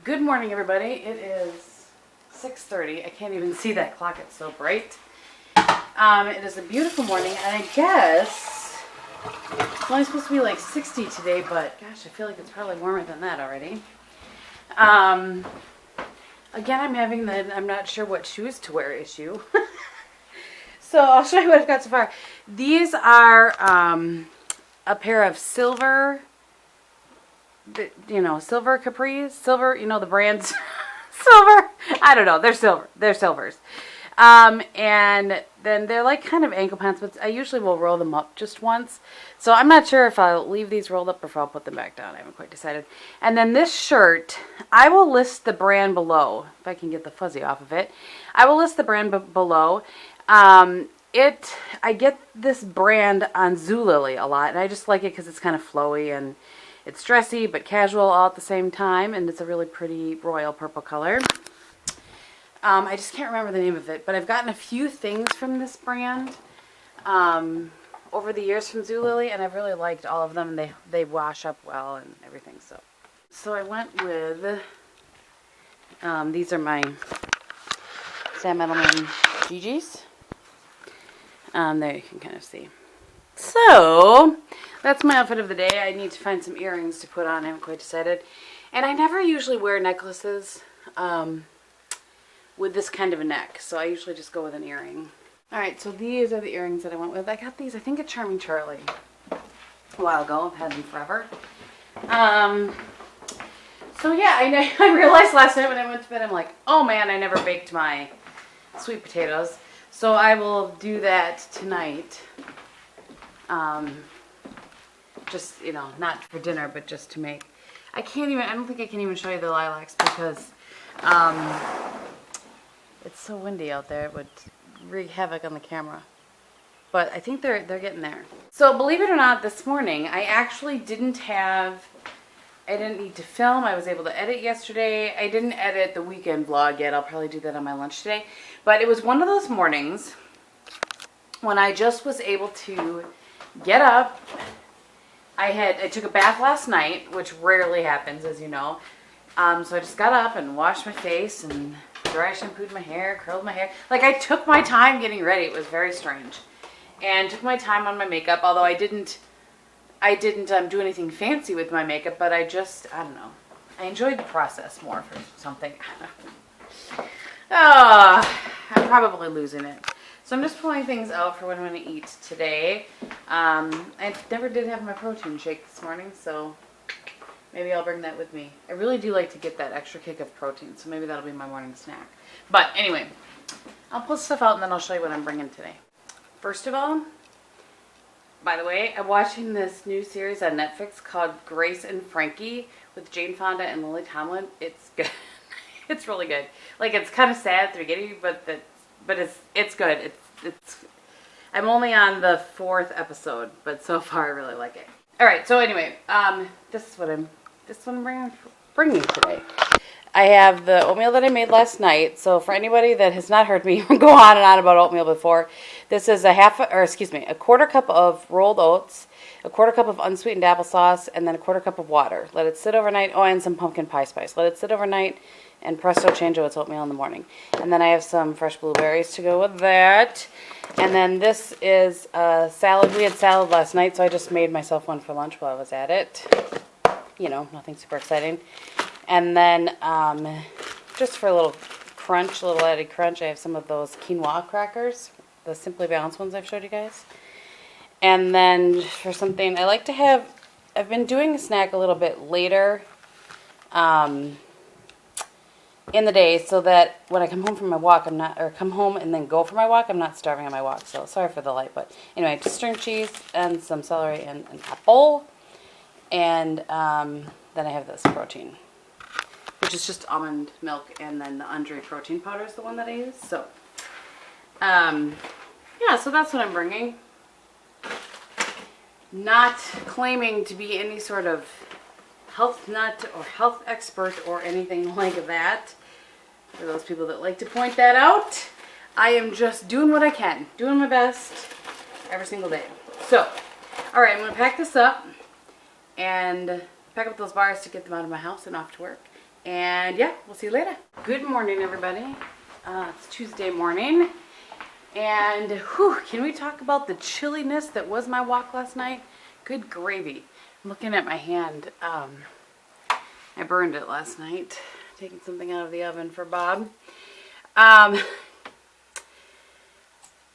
Good morning, everybody. It is 6:30. I can't even see that clock. It's so bright. It is a beautiful morning, and I guess it's only supposed to be like 60 today, but gosh, I feel like it's probably warmer than that already. Again, I'm having the I'm not sure what shoes to wear issue. So I'll show you what I've got so far. These are a pair of silver, silver capris. Silver, the brands. Silver. I don't know. They're silver. They're silvers. And then they're like kind of ankle pants, but I usually will roll them up just once. So I'm not sure if I'll leave these rolled up or if I'll put them back down. I haven't quite decided. And then this shirt, I will list the brand below. If I can get the fuzzy off of it. I will list the brand below. I get this brand on Zulily a lot, and I just like it because it's kind of flowy and it's dressy but casual all at the same time, and it's a really pretty royal purple color. I just can't remember the name of it, but I've gotten a few things from this brand over the years from Zulily, and I've really liked all of them. They wash up well and everything. So I went with these are my Sam Edelman GGs. There you can kind of see. So that's my outfit of the day. I need to find some earrings to put on. I haven't quite decided. And I never usually wear necklaces with this kind of a neck. So I usually just go with an earring. Alright, so these are the earrings that I went with. I got these, I think, at Charming Charlie a while ago. I've had them forever. So yeah, I realized last night when I went to bed, I'm like, oh man, I never baked my sweet potatoes. So I will do that tonight. Just, not for dinner, but just to make. I don't think I can even show you the lilacs because it's so windy out there. It would wreak havoc on the camera. But I think they're getting there. So believe it or not, this morning I actually didn't need to film. I was able to edit yesterday. I didn't edit the weekend vlog yet. I'll probably do that on my lunch today. But it was one of those mornings when I just was able to get up. I took a bath last night, which rarely happens, as you know. So I just got up and washed my face and dry shampooed my hair, curled my hair. Like, I took my time getting ready. It was very strange. And took my time on my makeup, although I didn't do anything fancy with my makeup, but I don't know. I enjoyed the process more for something. I'm probably losing it. So I'm just pulling things out for what I'm going to eat today. I never did have my protein shake this morning, so maybe I'll bring that with me. I really do like to get that extra kick of protein, so maybe that'll be my morning snack. But anyway, I'll pull stuff out and then I'll show you what I'm bringing today. First of all, by the way, I'm watching this new series on Netflix called Grace and Frankie with Jane Fonda and Lily Tomlin. It's good. It's really good. Like, it's kind of sad at the beginning, but it's good. I'm only on the 4th episode, but so far I really like it. All right. So anyway, this is what I'm bringing today. I have the oatmeal that I made last night. So for anybody that has not heard me go on and on about oatmeal before, this is a quarter cup of rolled oats, a quarter cup of unsweetened applesauce, and then a quarter cup of water. Let it sit overnight. Oh, and some pumpkin pie spice. Let it sit overnight, and presto chango, it's oatmeal in the morning. And then I have some fresh blueberries to go with that. And then this is a salad. We had salad last night, so I just made myself one for lunch while I was at it. Nothing super exciting. And then just for a little added crunch, I have some of those quinoa crackers, the Simply Balanced ones I've showed you guys. And then for something, I've been doing a snack a little bit later in the day so that when I come home from my walk, come home and then go for my walk, I'm not starving on my walk. So sorry for the light, but anyway, just string cheese and some celery and an apple. And then I have this protein, which is just almond milk, and then the Andre protein powder is the one that I use. So, yeah, so that's what I'm bringing. Not claiming to be any sort of health nut or health expert or anything like that. For those people that like to point that out, I am just doing what I can, doing my best every single day. So, all right, I'm going to pack this up and pack up those bars to get them out of my house and off to work. And yeah, we'll see you later. Good morning, everybody. It's Tuesday morning. And whew, can we talk about the chilliness that was my walk last night? Good gravy. I'm looking at my hand. I burned it last night, taking something out of the oven for Bob. I'm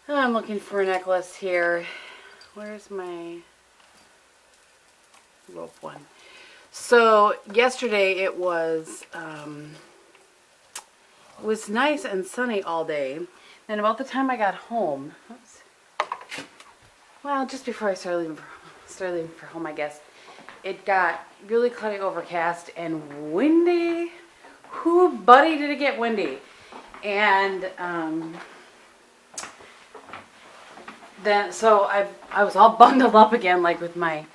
looking for a necklace here. Where's my rope one? So yesterday it was nice and sunny all day. And about the time I got home, well, just before I started leaving for home, I guess, it got really cloudy, overcast, and windy. Whoo, buddy, did it get windy. And then, so I was all bundled up again, like with my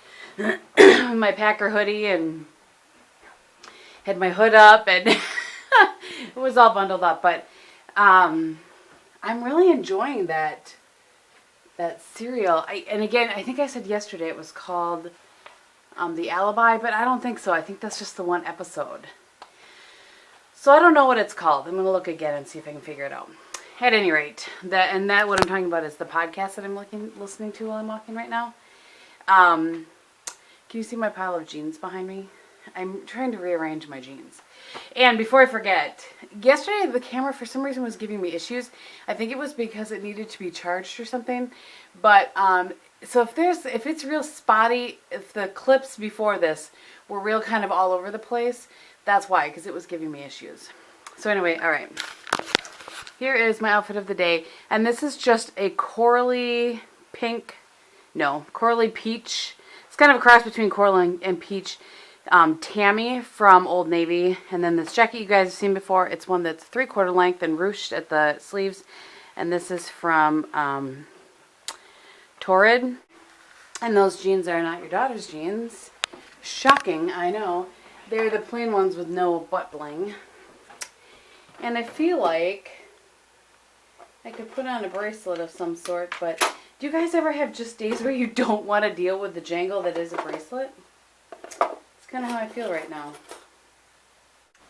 my Packer hoodie, and had my hood up, and it was all bundled up. But I'm really enjoying that cereal. And again, I think I said yesterday it was called The Alibi, but I don't think so. I think that's just the one episode. So I don't know what it's called. I'm going to look again and see if I can figure it out. At any rate, what I'm talking about is the podcast that I'm listening to while I'm walking right now. Can you see my pile of jeans behind me? I'm trying to rearrange my jeans. And before I forget, yesterday the camera for some reason was giving me issues. I think it was because it needed to be charged or something. But so if it's real spotty, if the clips before this were real kind of all over the place, that's why, because it was giving me issues. So anyway, all right. Here is my outfit of the day, and this is just a corally peach. It's kind of a cross between coral and peach. Tammy from Old Navy, and then this jacket you guys have seen before. It's one that's 3/4 length and ruched at the sleeves, and this is from Torrid. And those jeans are not your daughter's jeans. Shocking, I know. They're the plain ones with no butt bling. And I feel like I could put on a bracelet of some sort, but do you guys ever have just days where you don't want to deal with the jangle that is a bracelet? It's kind of how I feel right now.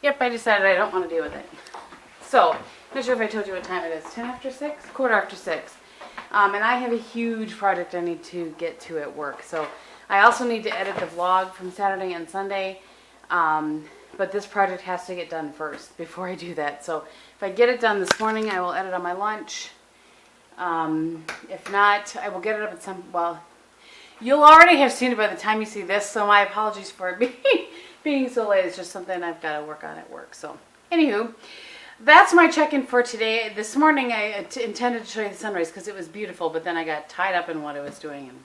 Yep, I decided I don't want to deal with it. So, not sure if I told you what time it is. 10 after 6? Quarter after 6. And I have a huge project I need to get to at work. So, I also need to edit the vlog from Saturday and Sunday. But this project has to get done first before I do that. So, if I get it done this morning, I will edit on my lunch. If not, I will get it up at some, well, you'll already have seen it by the time you see this, so my apologies for it being so late. It's just something I've got to work on at work. So, anywho, that's my check-in for today. This morning I intended to show you the sunrise because it was beautiful, but then I got tied up in what I was doing, and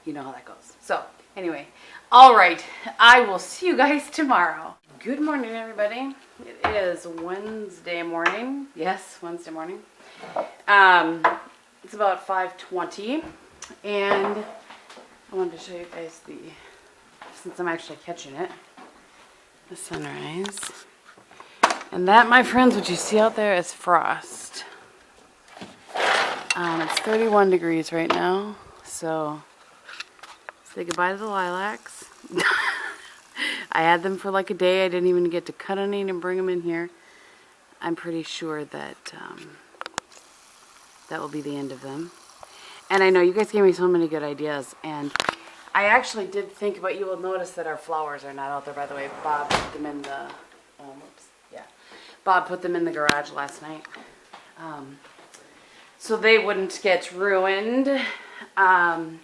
you know how that goes. So, anyway, all right, I will see you guys tomorrow. Good morning, everybody. It is Wednesday morning. Yes, Wednesday morning. It's about 5:20. And I wanted to show you guys since I'm actually catching it, the sunrise. And that, my friends, what you see out there is frost. It's 31 degrees right now, so say goodbye to the lilacs. I had them for like a day. I didn't even get to cut any and bring them in here. I'm pretty sure that that will be the end of them. And I know you guys gave me so many good ideas, and I actually did think about, you will notice that our flowers are not out there, by the way. Bob put them in the, Bob put them in the garage last night. So they wouldn't get ruined. And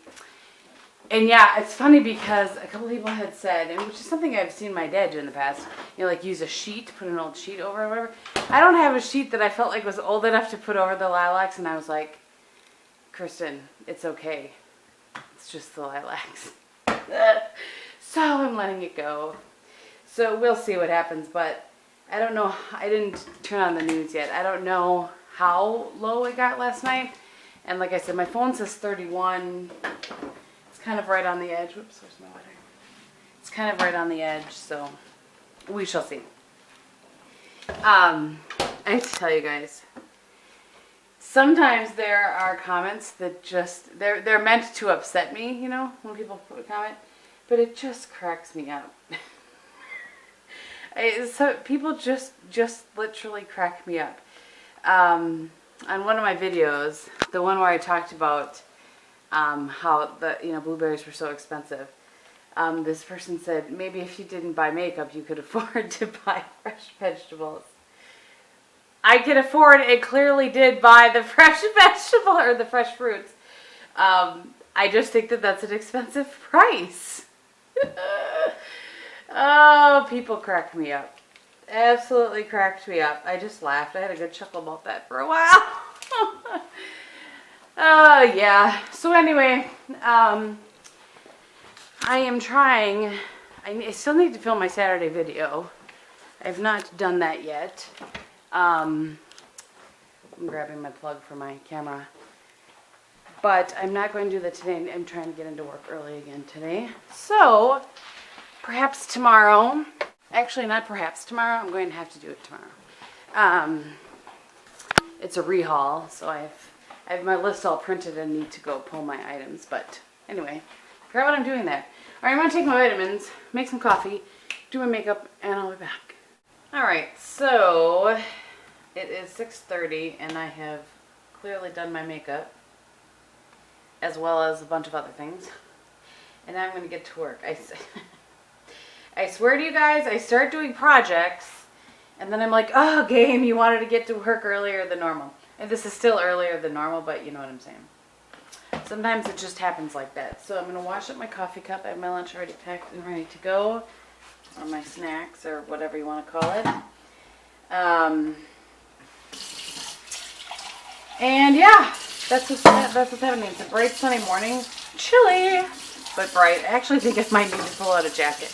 yeah, it's funny because a couple people had said, and which is something I've seen my dad do in the past, like use a sheet, put an old sheet over or whatever. I don't have a sheet that I felt like was old enough to put over the lilacs, and I was like, Kristin, it's okay. It's just the lilacs. So I'm letting it go. So we'll see what happens, but I don't know. I didn't turn on the news yet. I don't know how low it got last night. And like I said, my phone says 31. It's kind of right on the edge. Whoops, where's my water? It's kind of right on the edge, so we shall see. I have to tell you guys, sometimes there are comments that just, they're meant to upset me, you know, when people put a comment, but it just cracks me up. So people just literally crack me up. On one of my videos, the one where I talked about how the blueberries were so expensive, this person said maybe if you didn't buy makeup, you could afford to buy fresh vegetables. I could afford and clearly did buy the fresh vegetable or the fresh fruits. I just think that that's an expensive price. Oh, people cracked me up. Absolutely cracked me up. I just laughed. I had a good chuckle about that for a while. Oh, yeah. So anyway, I am trying. I still need to film my Saturday video. I have not done that yet. I'm grabbing my plug for my camera. But I'm not going to do that today. I'm trying to get into work early again today. So, perhaps tomorrow. Actually, not perhaps tomorrow. I'm going to have to do it tomorrow. It's a rehaul, so I have my list all printed and need to go pull my items. But anyway, I forgot what I'm doing there. All right, I'm going to take my vitamins, make some coffee, do my makeup, and I'll be back. All right, so it is 6:30, and I have clearly done my makeup, as well as a bunch of other things. And now I'm going to get to work. I swear to you guys, I start doing projects, and then I'm like, oh, Gehm, you wanted to get to work earlier than normal. And this is still earlier than normal, but you know what I'm saying. Sometimes it just happens like that. So I'm going to wash up my coffee cup. I have my lunch already packed and ready to go. Or my snacks, or whatever you want to call it. And yeah, that's what's happening. It's a bright sunny morning. Chilly, but bright. I actually think I might need to pull out a jacket.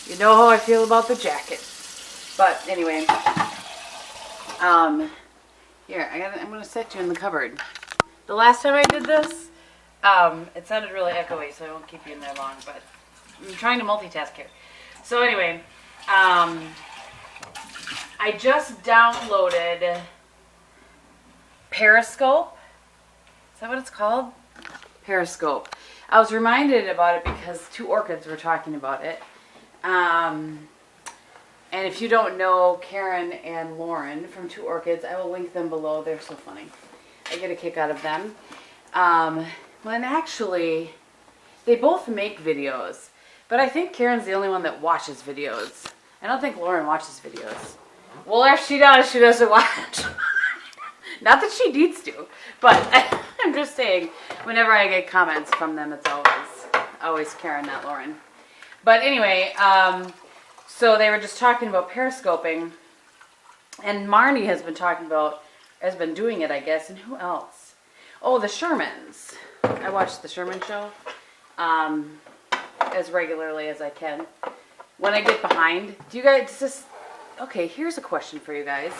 You know how I feel about the jacket. But anyway, here, I'm going to set you in the cupboard. The last time I did this, it sounded really echoey, so I won't keep you in there long, but I'm trying to multitask here. So anyway, I just downloaded Periscope. Is that what it's called? Periscope. I was reminded about it because two orchids were talking about it. And if you don't know Karen and Lauren from Two Orchids, I will link them below. They're so funny. I get a kick out of them. Well, and actually, they both make videos. But I think Karen's the only one that watches videos. I don't think Lauren watches videos. Well, if she does, she doesn't watch. Not that she needs to, but I'm just saying, whenever I get comments from them, it's always Karen, not Lauren. But anyway, so they were just talking about periscoping, and Marnie has been doing it, I guess, and who else? Oh, the Shermans. I watch the Sherman show. As regularly as I can. When I get behind, do you guys just... Okay, here's a question for you guys.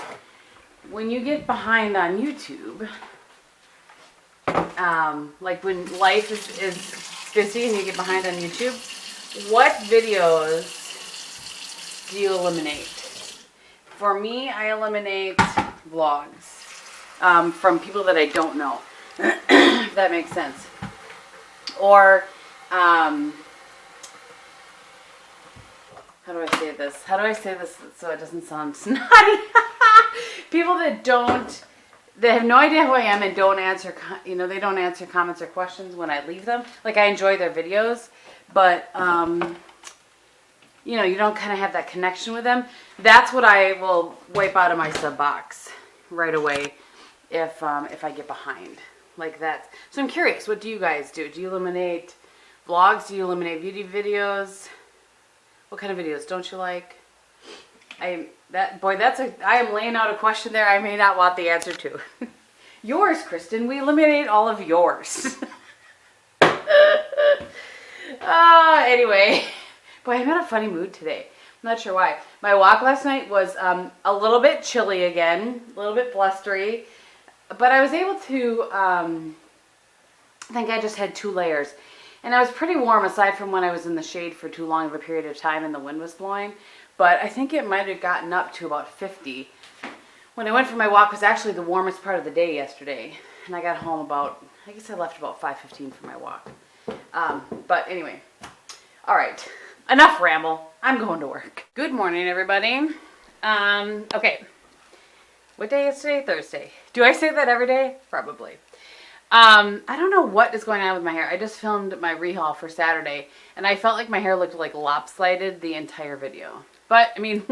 When you get behind on YouTube, like when life is busy and you get behind on YouTube, what videos do you eliminate? For me, I eliminate vlogs from people that I don't know, if that makes sense. Or... how do I say this? How do I say this so it doesn't sound snotty? People that have no idea who I am and don't answer, they don't answer comments or questions when I leave them. Like, I enjoy their videos, but, you don't kind of have that connection with them. That's what I will wipe out of my sub box right away if I get behind. Like that. So I'm curious, what do you guys do? Do you eliminate vlogs? Do you eliminate beauty videos? What kind of videos don't you like? I am laying out a question there I may not want the answer to. Yours, Kristin. We eliminate all of yours. Anyway. Boy, I'm in a funny mood today. I'm not sure why. My walk last night was a little bit chilly again. A little bit blustery. But I was able to, I think I just had 2 layers. And I was pretty warm aside from when I was in the shade for too long of a period of time and the wind was blowing. But I think it might have gotten up to about 50. When I went for my walk, it was actually the warmest part of the day yesterday. And I got home about, I guess I left about 5:15 for my walk. But anyway, all right, enough ramble. I'm going to work. Good morning, everybody. Okay. What day is today? Thursday. Do I say that every day? Probably. I don't know what is going on with my hair. I just filmed my rehaul for Saturday, and I felt like my hair looked like lopsided the entire video. But, I mean,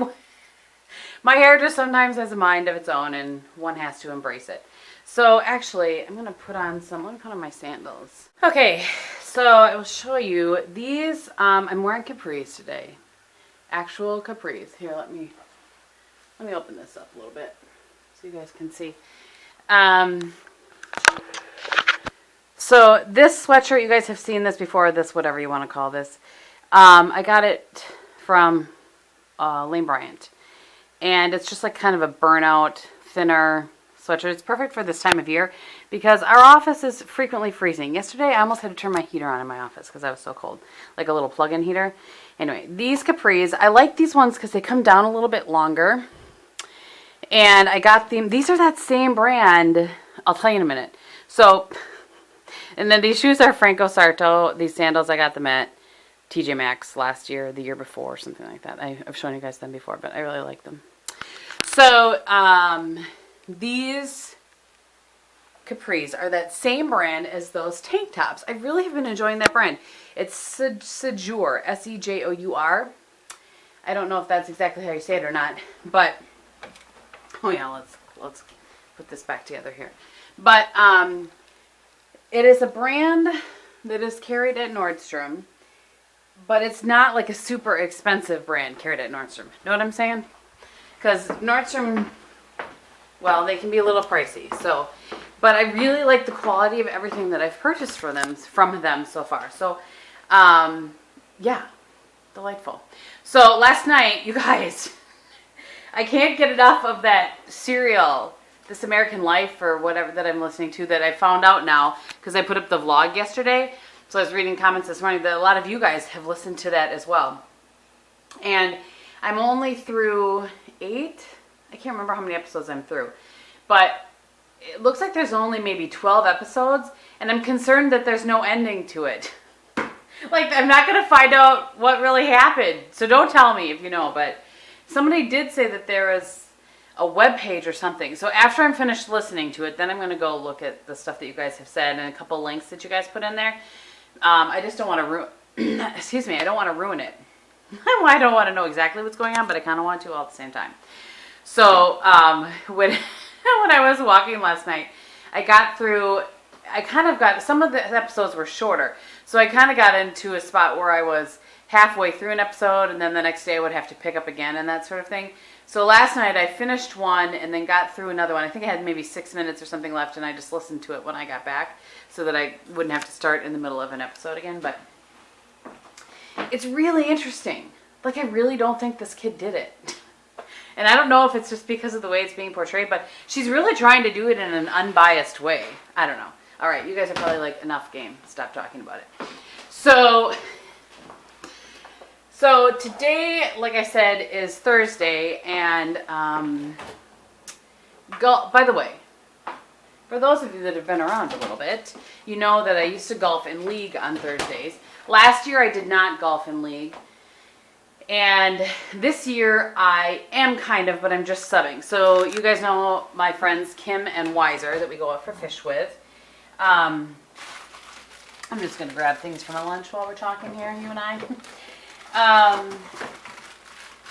my hair just sometimes has a mind of its own, and one has to embrace it. So, actually, I'm going to put on some, let me put on my sandals. Okay, so I will show you these. I'm wearing capris today. Actual capris. Here, let me open this up a little bit so you guys can see. So this sweatshirt, you guys have seen this before, this whatever you want to call this. I got it from Lane Bryant. And it's just like kind of a burnout, thinner sweatshirt. It's perfect for this time of year because our office is frequently freezing. Yesterday, I almost had to turn my heater on in my office because I was so cold. Like a little plug-in heater. Anyway, these capris, I like these ones because they come down a little bit longer. And I got them, these are that same brand. I'll tell you in a minute. So, and then these shoes are Franco Sarto. These sandals, I got them at TJ Maxx last year, the year before, something like that. I've shown you guys them before, but I really like them. So, these capris are that same brand as those tank tops. I really have been enjoying that brand. It's Sejour, S-E-J-O-U-R. I don't know if that's exactly how you say it or not, but oh yeah, let's put this back together here. But it is a brand that is carried at Nordstrom, but it's not like a super expensive brand carried at Nordstrom. Know what I'm saying? Because Nordstrom, well, they can be a little pricey. So, but I really like the quality of everything that I've purchased from them so far. So, yeah, delightful. So last night, you guys, I can't get enough of that serial, This American Life or whatever that I'm listening to that I found out now because I put up the vlog yesterday. So I was reading comments this morning that a lot of you guys have listened to that as well. And I'm only through 8. I can't remember how many episodes I'm through. But it looks like there's only maybe 12 episodes. And I'm concerned that there's no ending to it. Like, I'm not going to find out what really happened. So don't tell me if you know. But somebody did say that there was a web page or something. So after I'm finished listening to it, then I'm going to go look at the stuff that you guys have said and a couple links that you guys put in there. I just don't want to ruin, excuse me, I don't want to ruin it. I don't want to know exactly what's going on, but I kind of want to all at the same time. So when I was walking last night, I kind of got, some of the episodes were shorter. So I kind of got into a spot where I was halfway through an episode and then the next day I would have to pick up again and that sort of thing. So last night I finished one and then got through another one. I think I had maybe 6 minutes or something left and I just listened to it when I got back so that I wouldn't have to start in the middle of an episode again. But it's really interesting. Like, I really don't think this kid did it. And I don't know if it's just because of the way it's being portrayed, but she's really trying to do it in an unbiased way. I don't know. All right, you guys are probably like, enough game. Stop talking about it. So today, like I said, is Thursday, and by the way, for those of you that have been around a little bit, you know that I used to golf in league on Thursdays. Last year I did not golf in league, and this year I am kind of, but I'm just subbing. So you guys know my friends Kim and Weiser that we go out for fish with. I'm just going to grab things for my lunch while we're talking here, you and I.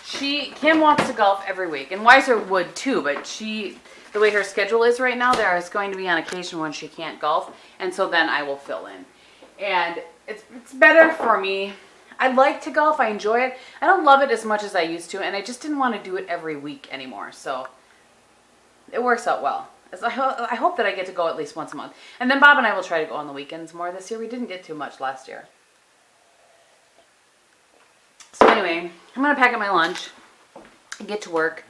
Kim wants to golf every week, and Weiser would too, but the way her schedule is right now, there is going to be on occasion when she can't golf, and so then I will fill in. And it's better for me. I like to golf, I enjoy it. I don't love it as much as I used to, and I just didn't want to do it every week anymore, so it works out well. I hope that I get to go at least once a month. And then Bob and I will try to go on the weekends more this year. We didn't get too much last year. So anyway, I'm going to pack up my lunch, get to work,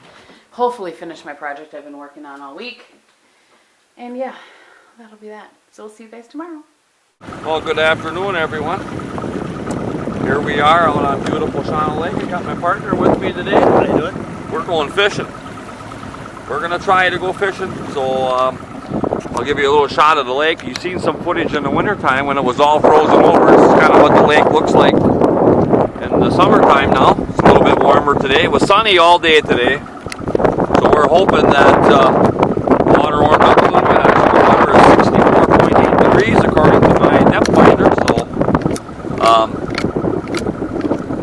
hopefully finish my project I've been working on all week. And yeah, that'll be that. So we'll see you guys tomorrow. Well, good afternoon, everyone. Here we are out on beautiful Shawano Lake. I got my partner with me today. How you doing? We're going fishing. We're going to try to go fishing, so I'll give you a little shot of the lake. You've seen some footage in the wintertime when it was all frozen over. This is kind of what the lake looks like in the summertime now. It's bit warmer today. It was sunny all day today, so we're hoping that water warmed up a little bit. Actually, the water is 64.8 degrees according to my depth finder, so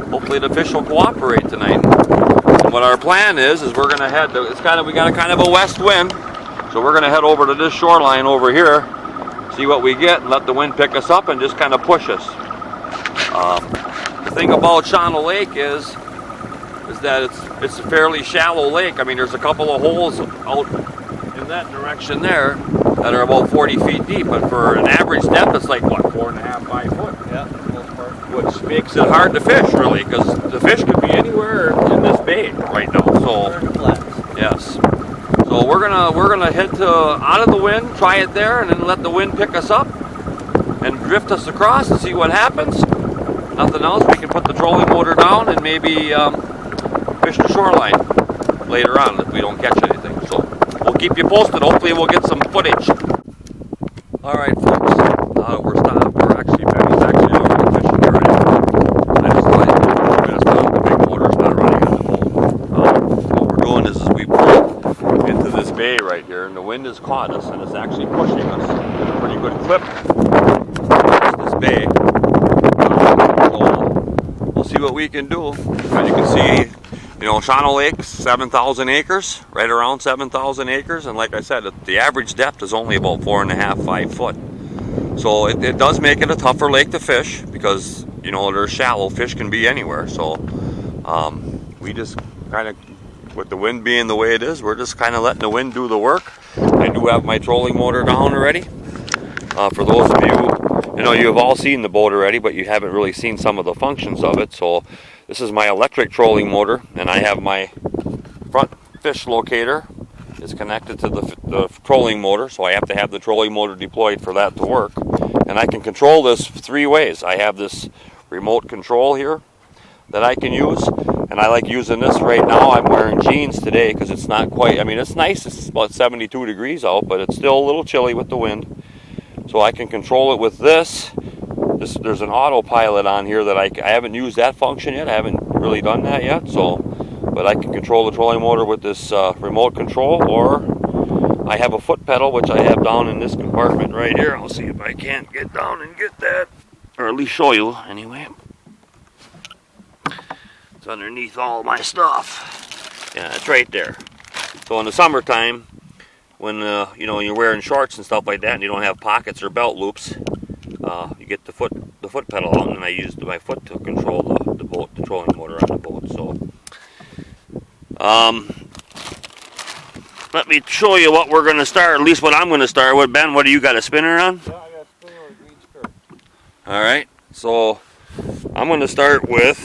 hopefully the fish will cooperate tonight. And what our plan is we're going to head to, we got a kind of a west wind, so we're going to head over to this shoreline over here, see what we get, and let the wind pick us up and just kind of push us. The thing about Shawano Lake is that it's a fairly shallow lake. I mean, there's a couple of holes out in that direction there that are about 40 feet deep, but for an average depth, it's like what, 4.5, 5 foot? Yeah, for the most part. Which makes it hard to fish, really, because the fish could be anywhere in this bay right now. So yes, so we're gonna head out of the wind, try it there, and then let the wind pick us up and drift us across and see what happens. Nothing else, we can put the trolling motor down and maybe fish the shoreline later on if we don't catch anything. So we'll keep you posted. Hopefully we'll get some footage. Alright folks, now that we're stopped, Benny's actually doing the fishing already. I just the big motor's not running on the boat. What we're doing is we pull into this bay right here, and the wind has caught us and it's actually pushing us at a pretty good clip across this bay. We'll see what we can do. As you can see, Shawano Lake, 7,000 acres, right around 7,000 acres, and like I said, the average depth is only about 4.5, 5 foot. So it does make it a tougher lake to fish because, they're shallow, fish can be anywhere. So we just kind of, with the wind being the way it is, we're just kind of letting the wind do the work. I do have my trolling motor down already. For those of you, you've all seen the boat already, but you haven't really seen some of the functions of it. So this is my electric trolling motor, and I have my front fish locator is connected to the trolling motor, so I have to have the trolling motor deployed for that to work. And I can control this 3 ways. I have this remote control here that I can use, and I like using this right now. I'm wearing jeans today because it's not quite, it's nice, it's about 72 degrees out, but it's still a little chilly with the wind. So I can control it with this. There's an autopilot on here that I haven't used that function yet. I haven't really done that yet. But I can control the trolling motor with this remote control, or I have a foot pedal, which I have down in this compartment right here. I'll see if I can't get down and get that, or at least show you anyway. It's underneath all my stuff. Yeah, it's right there. So in the summertime, when you're wearing shorts and stuff like that, and you don't have pockets or belt loops, you get the foot pedal out, and I use my foot to control the boat, the trolling motor on the boat. So, let me show you what we're going to start. At least what I'm going to start with. Ben, what do you got? A spinner on? Yeah, I got a spinner with a green skirt. All right. So I'm going to start with.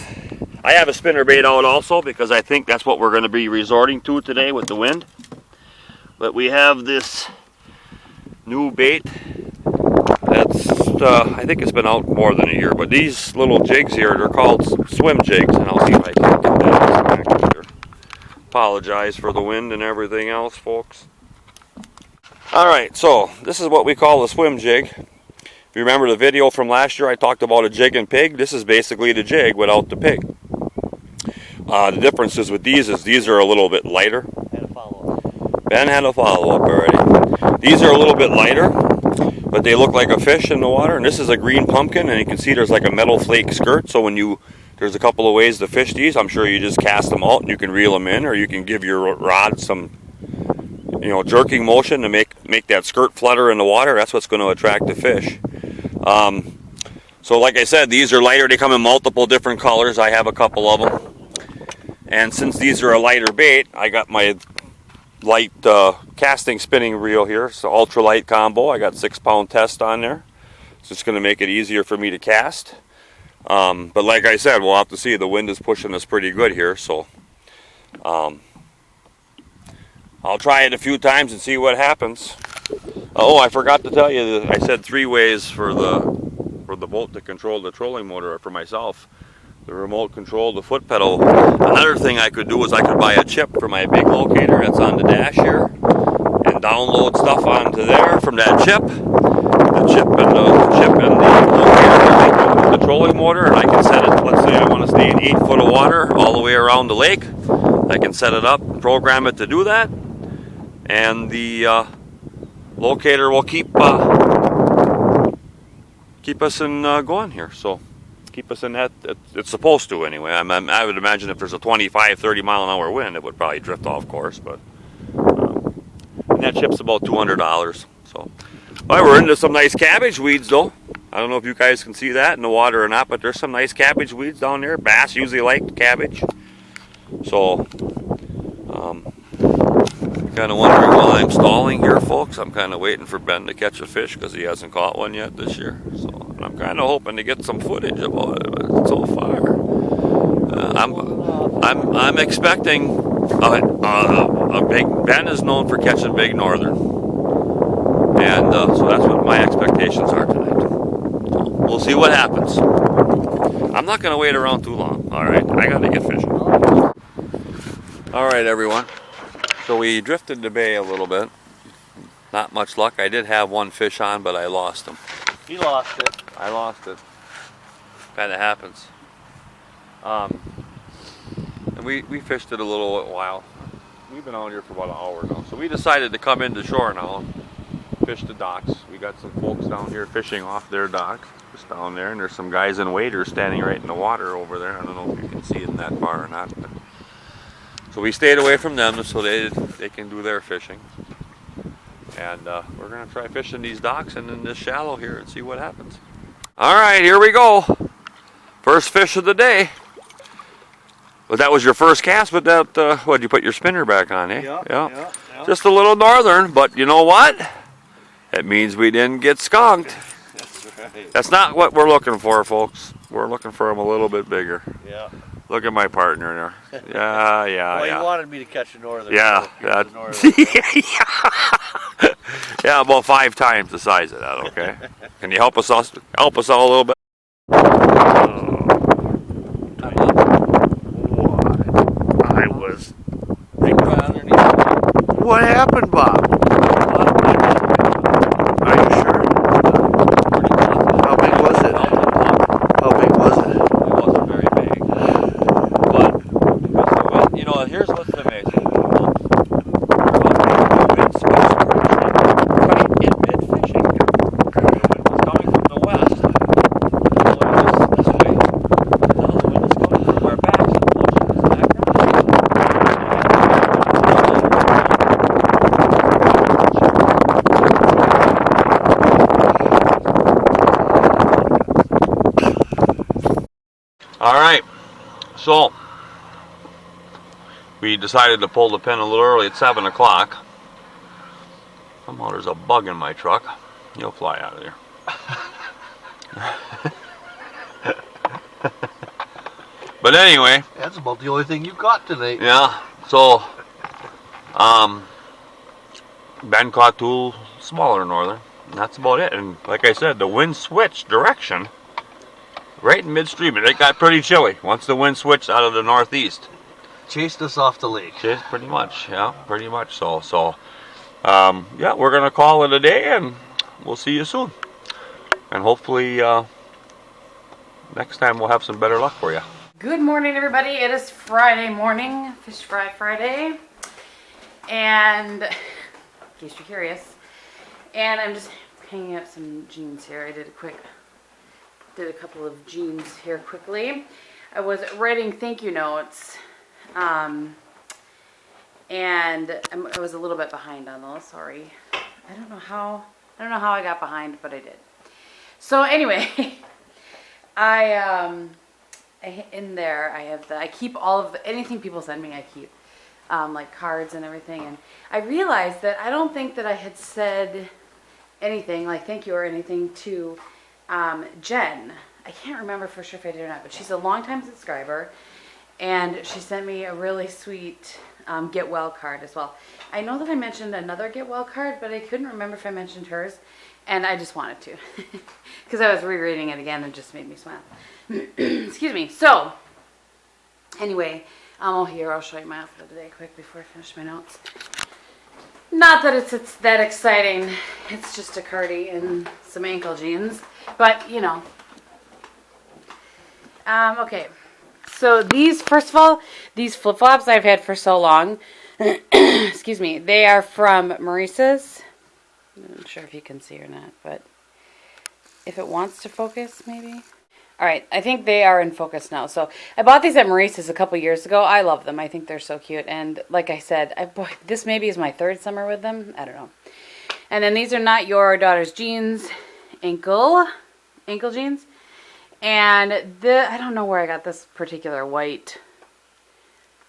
I have a spinner bait out also because I think that's what we're going to be resorting to today with the wind. But we have this new bait that's, I think it's been out more than a year, but these little jigs here, they're called swim jigs, and I'll see if I can get that back here. Apologize for the wind and everything else, folks. Alright, so this is what we call a swim jig. If you remember the video from last year, I talked about a jig and pig. This is basically the jig without the pig. The differences with these is these are a little bit lighter. Ben had a follow-up already. These are a little bit lighter, but they look like a fish in the water. And this is a green pumpkin, and you can see there's like a metal flake skirt. So there's a couple of ways to fish these. I'm sure you just cast them out and you can reel them in, or you can give your rod some, jerking motion to make that skirt flutter in the water. That's what's going to attract the fish. So like I said, these are lighter. They come in multiple different colors. I have a couple of them. And since these are a lighter bait, I got my light casting spinning reel here. So ultralight combo. I got 6-pound test on there. So it's going to make it easier for me to cast. But like I said, we'll have to see. The wind is pushing us pretty good here. So I'll try it a few times and see what happens. Oh, I forgot to tell you that I said 3 ways for the boat to control the trolling motor for myself. The remote control, the foot pedal. Another thing I could do is I could buy a chip for my big locator that's on the dash here and download stuff onto there from that chip. the trolling motor, and I can set it. Let's say I want to stay in 8 foot of water all the way around the lake. I can set it up, program it to do that, and the locator will keep us in going here. So keep us in that. It's supposed to anyway. I would imagine if there's a 25, 30 mile an hour wind, it would probably drift off course. But and that chip's about $200. So well, we're into some nice cabbage weeds though. I don't know if you guys can see that in the water or not, but there's some nice cabbage weeds down there. Bass usually like cabbage. So kind of wondering why I'm stalling here, folks. I'm kind of waiting for Ben to catch a fish because he hasn't caught one yet this year. So I'm kind of hoping to get some footage about it, but so far I'm expecting a big. Ben is known for catching big northern, and so that's what my expectations are tonight. So we'll see what happens. I'm not going to wait around too long. All right, I got to get fishing. All right, everyone. So we drifted the bay a little bit. Not much luck. I did have one fish on, but I lost him. He lost it. I lost it. Kind of happens. And we fished it a little while. We've been out here for about an hour now. So we decided to come into shore now and fish the docks. We got some folks down here fishing off their dock. Just down there. And there's some guys in waders standing right in the water over there. I don't know if you can see it that far or not. But so we stayed away from them so they can do their fishing. And we're going to try fishing these docks and in this shallow here and see what happens. All right, here we go. First fish of the day. Well, that was your first cast with that, what, you put your spinner back on, eh? Yeah. Just a little northern, but you know what? It means we didn't get skunked. That's right. That's not what we're looking for, folks. We're looking for them a little bit bigger. Yeah. Look at my partner there. Yeah. Well, he wanted me to catch a northern. Yeah. Yeah, about 5 times the size of that, okay? Can you help us out a little bit? I was... What happened, Bob? Are you sure? How big was it? It wasn't very big. But, you know, here's what's amazing. All right, so we decided to pull the pin a little early at 7 o'clock. Somehow there's a bug in my truck. He'll fly out of there. But anyway. That's about the only thing you got today. Yeah, so Ben caught 2 smaller northern, and that's about it. And like I said, the wind switched direction right in midstream, and it got pretty chilly once the wind switched out of the northeast. Chased us off the lake. Chased pretty much, yeah, pretty much so. So, yeah, we're gonna call it a day, and we'll see you soon. And hopefully, next time we'll have some better luck for you. Good morning, everybody. It is Friday morning, Fish Fry Friday, and in case you're curious, and I'm just hanging up some jeans here. I did a couple of jeans here quickly. I was writing thank you notes, and I was a little bit behind on those. Sorry. I don't know how I got behind, but I did. So anyway, in there I keep all of anything people send me. I keep like cards and everything, and I realized that I don't think that I had said anything like thank you or anything to Jen. I can't remember for sure if I did or not, but she's a longtime subscriber, and she sent me a really sweet get well card as well. I know that I mentioned another get well card, but I couldn't remember if I mentioned hers, and I just wanted to because I was rereading it again and it just made me smile. Excuse me. So anyway, here I'll show you my outfit today quick before I finish my notes. Not that it's that exciting. It's just a cardi and some ankle jeans. But, you know. Okay. So these, first of all, these flip-flops I've had for so long. Excuse me. They are from Maurice's. I'm not sure if you can see or not, but if it wants to focus, maybe. All right, I think they are in focus now. So I bought these at Maurice's a couple years ago. I love them. I think they're so cute. And like I said, this maybe is my third summer with them. I don't know. And then these are Not Your Daughter's Jeans ankle jeans. And I don't know where I got this particular white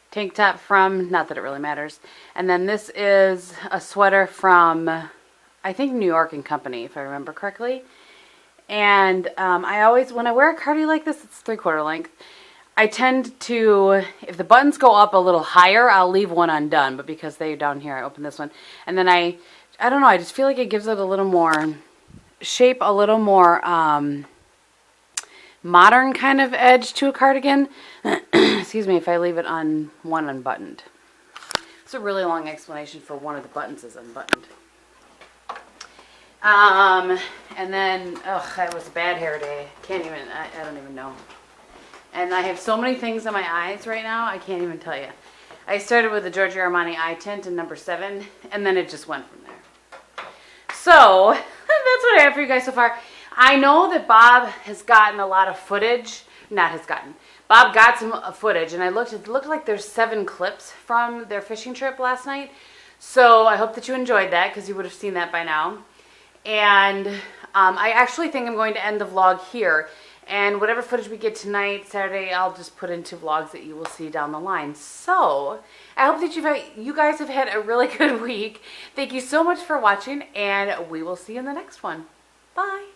tank top from. Not that it really matters. And then this is a sweater from, I think, New York and Company, if I remember correctly. And I always, when I wear a cardi like this, it's 3/4 length. I tend to, if the buttons go up a little higher, I'll leave one undone. But because they're down here, I open this one. And then I don't know, I just feel like it gives it a little more shape, a little more modern kind of edge to a cardigan. Excuse me, if I leave it on one unbuttoned. It's a really long explanation for one of the buttons is unbuttoned. And then, that was a bad hair day. I don't even know. And I have so many things on my eyes right now, I can't even tell you. I started with the Giorgio Armani eye tint in number 7, and then it just went from there. So, that's what I have for you guys so far. I know that Bob has gotten a lot of footage. Bob got some footage, and it looked like there's 7 clips from their fishing trip last night. So, I hope that you enjoyed that, because you would have seen that by now. And I actually think I'm going to end the vlog here. And whatever footage we get tonight, Saturday, I'll just put into vlogs that you will see down the line. So, I hope that you guys have had a really good week. Thank you so much for watching, and we will see you in the next one. Bye.